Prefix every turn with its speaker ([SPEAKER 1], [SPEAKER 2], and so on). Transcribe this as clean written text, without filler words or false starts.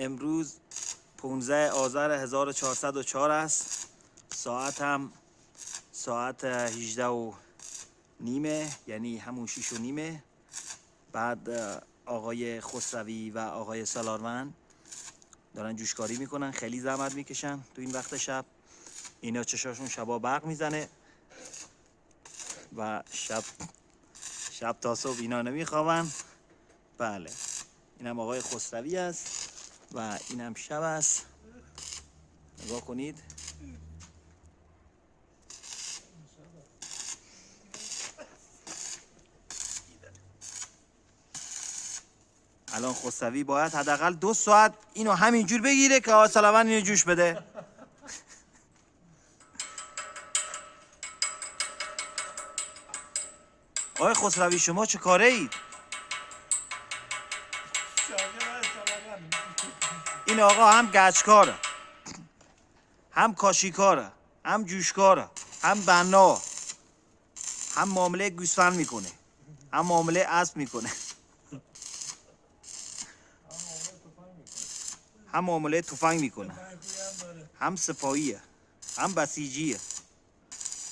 [SPEAKER 1] امروز 15 آذر 1404 است. ساعت هم ساعت 18 و نیمه، یعنی همون 6 و نیمه. بعد آقای خسروی و آقای سالارمند دارن جوشکاری میکنن، خیلی زحمت میکشن تو این وقت شب. اینا چشاشون شبا برق میزنه و شب تا صبح اینا نمیخوابن. بله، اینم آقای خسروی است و اینم شب است. نگاه کنید. الان خسروی باید حداقل 2 ساعت اینو همینجور بگیره که آقا سالمن اینو جوش بده. آقای خسروی شما چه کاره اید؟ این آقا هم گچکاره، هم کاشیکاره، هم جوشکاره، هم بنا، هم معامله گوسفند میکنه، هم معامله اسب میکنه، هم معامله تفنگ میکنه، هم سپاهیه، هم بسیجیه.